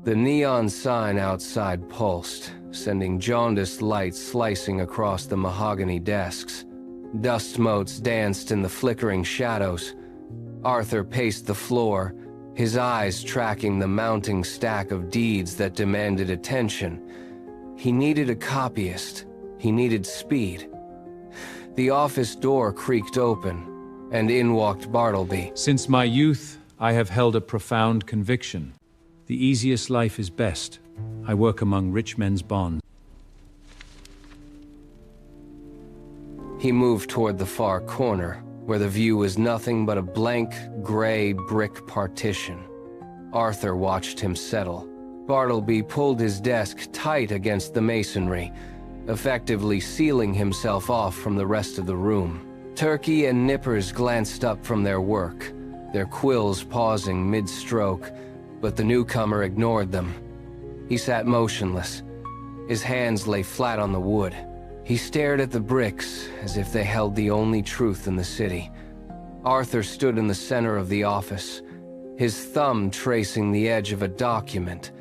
The neon sign outside pulsed, sending jaundiced light slicing across the mahogany desks. Dust motes danced in the flickering shadows. Arthur paced the floor, his eyes tracking the mounting stack of deeds that demanded attention. He needed a copyist. He needed speed. The office door creaked open, and in walked Bartleby. Since my youth, I have held a profound conviction. The easiest life is best. I work among rich men's bonds. He moved toward the far corner, where the view was nothing but a blank, gray brick partition. Arthur watched him settle. Bartleby pulled his desk tight against the masonry, effectively sealing himself off from the rest of the room. Turkey and Nippers glanced up from their work, their quills pausing mid-stroke, but the newcomer ignored them. He sat motionless. His hands lay flat on the wood. He stared at the bricks as if they held the only truth in the city. Arthur stood in the center of the office, his thumb tracing the edge of a document,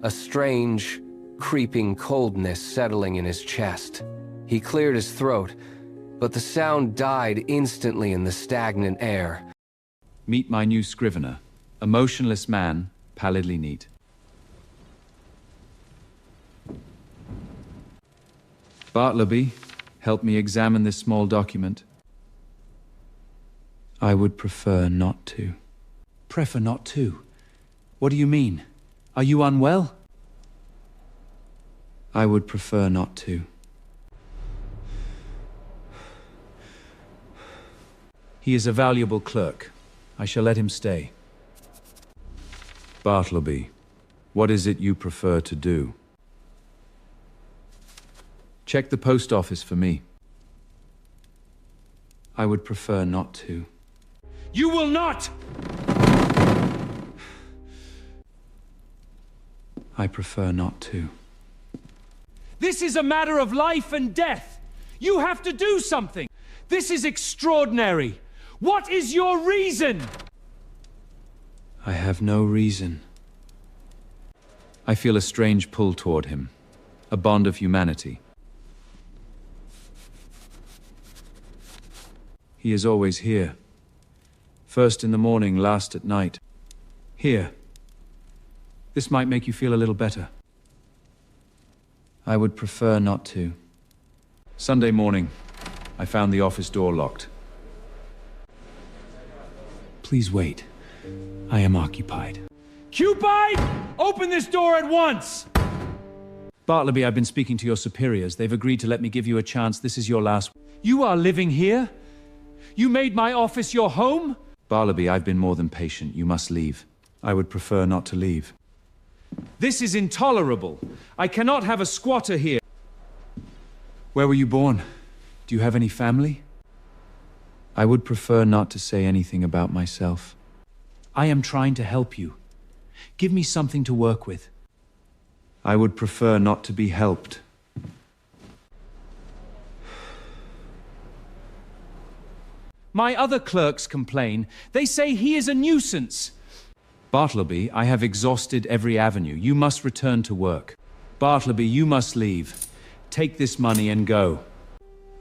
a strange, creeping coldness settling in his chest. He cleared his throat, but the sound died instantly in the stagnant air. Meet my new Scrivener, a motionless man, pallidly neat. Bartleby, help me examine this small document. I would prefer not to. Prefer not to? What do you mean? Are you unwell? I would prefer not to. He is a valuable clerk. I shall let him stay. Bartleby, what is it you prefer to do? Check the post office for me. I would prefer not to. You will not! I prefer not to. This is a matter of life and death. You have to do something. This is extraordinary. What is your reason? I have no reason. I feel a strange pull toward him. A bond of humanity. He is always here. First in the morning, last at night. Here. This might make you feel a little better. I would prefer not to. Sunday morning, I found the office door locked. Please wait. I am occupied. Cupid! Open this door at once! Bartleby, I've been speaking to your superiors. They've agreed to let me give you a chance. This is your last. You are living here? You made my office your home? Bartleby, I've been more than patient. You must leave. I would prefer not to leave. This is intolerable. I cannot have a squatter here. Where were you born? Do you have any family? I would prefer not to say anything about myself. I am trying to help you. Give me something to work with. I would prefer not to be helped. My other clerks complain. They say he is a nuisance. Bartleby, I have exhausted every avenue. You must return to work. Bartleby, you must leave. Take this money and go.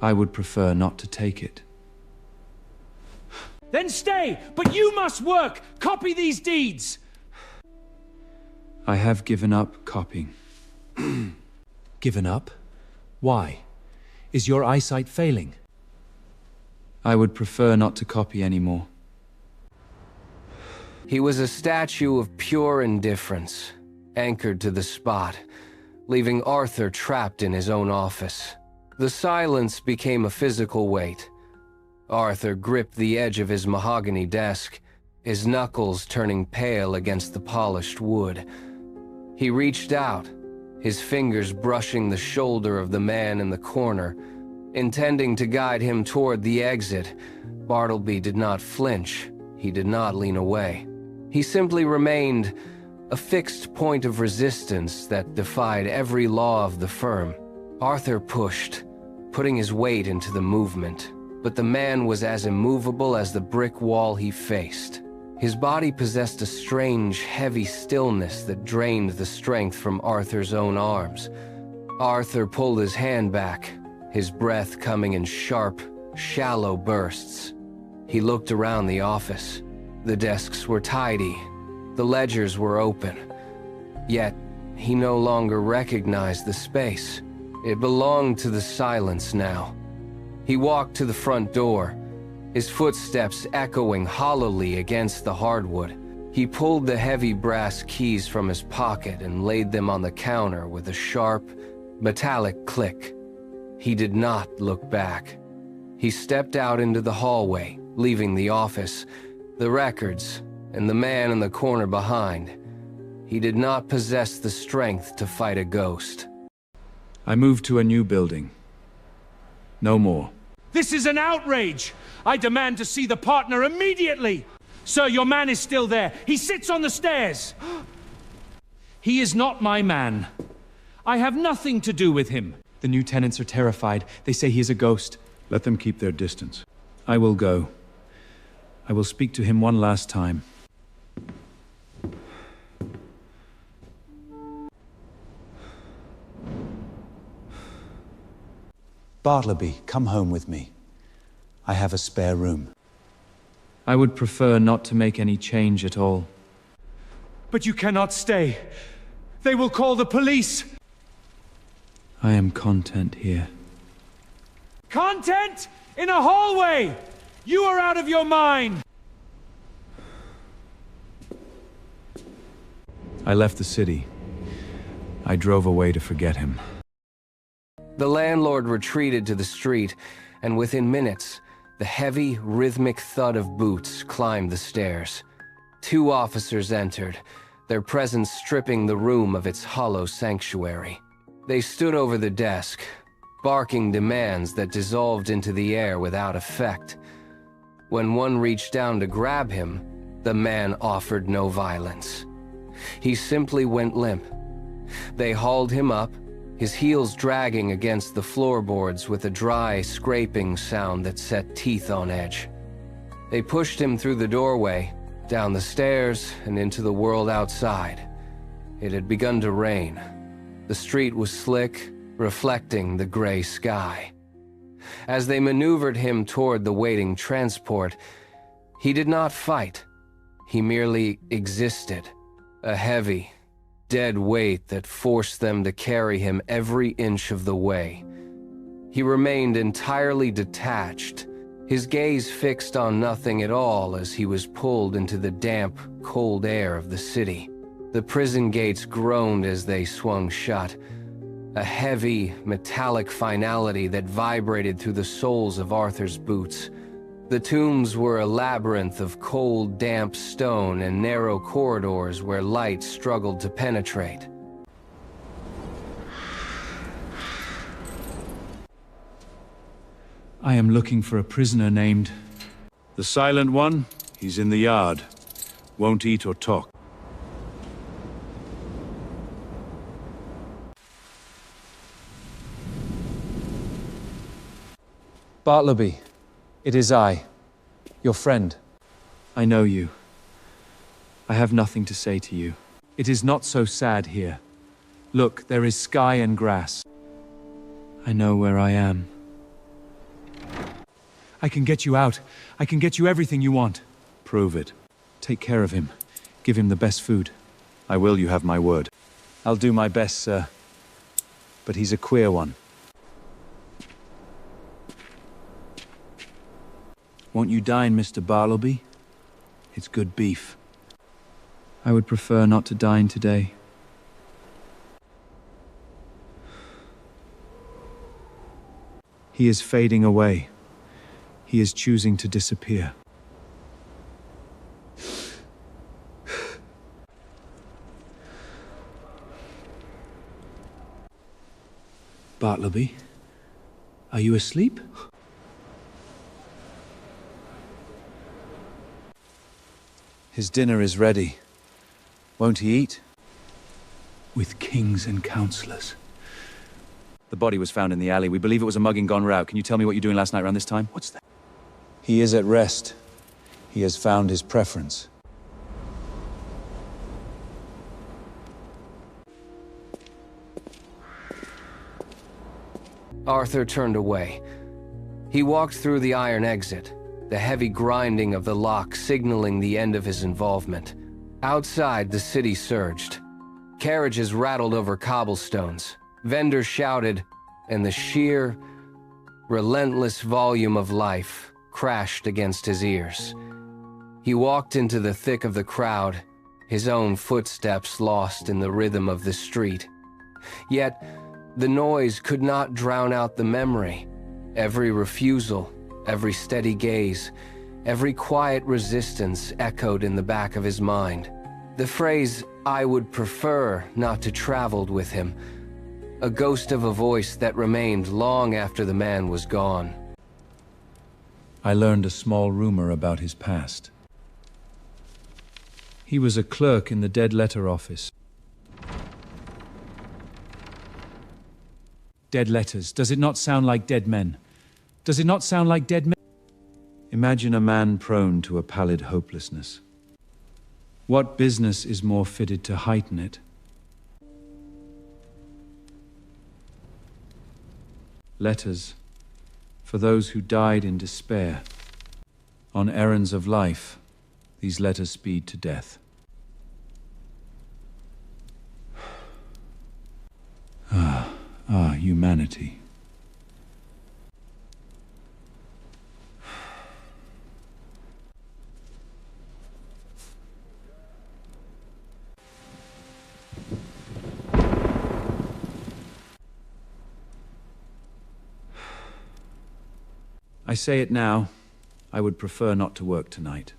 I would prefer not to take it. Then stay, but you must work. Copy these deeds. I have given up copying. Given up? Why? Is your eyesight failing? I would prefer not to copy anymore. He was a statue of pure indifference, anchored to the spot, leaving Arthur trapped in his own office. The silence became a physical weight. Arthur gripped the edge of his mahogany desk, his knuckles turning pale against the polished wood. He reached out, his fingers brushing the shoulder of the man in the corner, intending to guide him toward the exit. Bartleby did not flinch. He did not lean away. He simply remained, a fixed point of resistance that defied every law of the firm. Arthur pushed, putting his weight into the movement, but the man was as immovable as the brick wall he faced. His body possessed a strange, heavy stillness that drained the strength from Arthur's own arms. Arthur pulled his hand back, his breath coming in sharp, shallow bursts. He looked around the office. The desks were tidy. The ledgers were open. Yet, he no longer recognized the space. It belonged to the silence now. He walked to the front door, his footsteps echoing hollowly against the hardwood. He pulled the heavy brass keys from his pocket and laid them on the counter with a sharp, metallic click. He did not look back. He stepped out into the hallway, leaving the office, the records, and the man in the corner behind. He did not possess the strength to fight a ghost. I moved to a new building. No more. This is an outrage! I demand to see the partner immediately! Sir, your man is still there. He sits on the stairs! He is not my man. I have nothing to do with him. The new tenants are terrified. They say he is a ghost. Let them keep their distance. I will go. I will speak to him one last time. Bartleby, come home with me. I have a spare room. I would prefer not to make any change at all. But you cannot stay. They will call the police. I am content here. Content? In a hallway! You are out of your mind! I left the city. I drove away to forget him. The landlord retreated to the street, and within minutes, the heavy, rhythmic thud of boots climbed the stairs. 2 officers entered, their presence stripping the room of its hollow sanctuary. They stood over the desk, barking demands that dissolved into the air without effect. When one reached down to grab him, the man offered no violence. He simply went limp. They hauled him up, his heels dragging against the floorboards with a dry, scraping sound that set teeth on edge. They pushed him through the doorway, down the stairs, and into the world outside. It had begun to rain. The street was slick, reflecting the gray sky. As they maneuvered him toward the waiting transport, he did not fight. He merely existed, a heavy, dead weight that forced them to carry him every inch of the way. He remained entirely detached, his gaze fixed on nothing at all as he was pulled into the damp, cold air of the city. The prison gates groaned as they swung shut, a heavy, metallic finality that vibrated through the soles of Arthur's boots. The tombs were a labyrinth of cold, damp stone and narrow corridors where light struggled to penetrate. I am looking for a prisoner named... The Silent One? He's in the yard. Won't eat or talk. Bartleby, it is I, your friend. I know you. I have nothing to say to you. It is not so sad here. Look, there is sky and grass. I know where I am. I can get you out. I can get you everything you want. Prove it. Take care of him. Give him the best food. I will, you have my word. I'll do my best, sir. But he's a queer one. Won't you dine, Mr. Bartleby? It's good beef. I would prefer not to dine today. He is fading away. He is choosing to disappear. Bartleby, are you asleep? His dinner is ready. Won't he eat? With kings and counselors. The body was found in the alley. We believe it was a mugging gone route. Can you tell me what you're doing last night around this time? What's that? He is at rest. He has found his preference. Arthur turned away. He walked through the iron exit, the heavy grinding of the lock signaling the end of his involvement. Outside, the city surged. Carriages rattled over cobblestones. Vendors shouted, and the sheer, relentless volume of life crashed against his ears. He walked into the thick of the crowd, his own footsteps lost in the rhythm of the street. Yet, the noise could not drown out the memory. Every refusal, every steady gaze, every quiet resistance echoed in the back of his mind. The phrase, "I would prefer not to travel with him," a ghost of a voice that remained long after the man was gone. I learned a small rumor about his past. He was a clerk in the dead letter office. Dead letters. Does it not sound like dead men? Does it not sound like dead men? Imagine a man prone to a pallid hopelessness. What business is more fitted to heighten it? Letters for those who died in despair. On errands of life, these letters speed to death. Humanity. I say it now, I would prefer not to work tonight.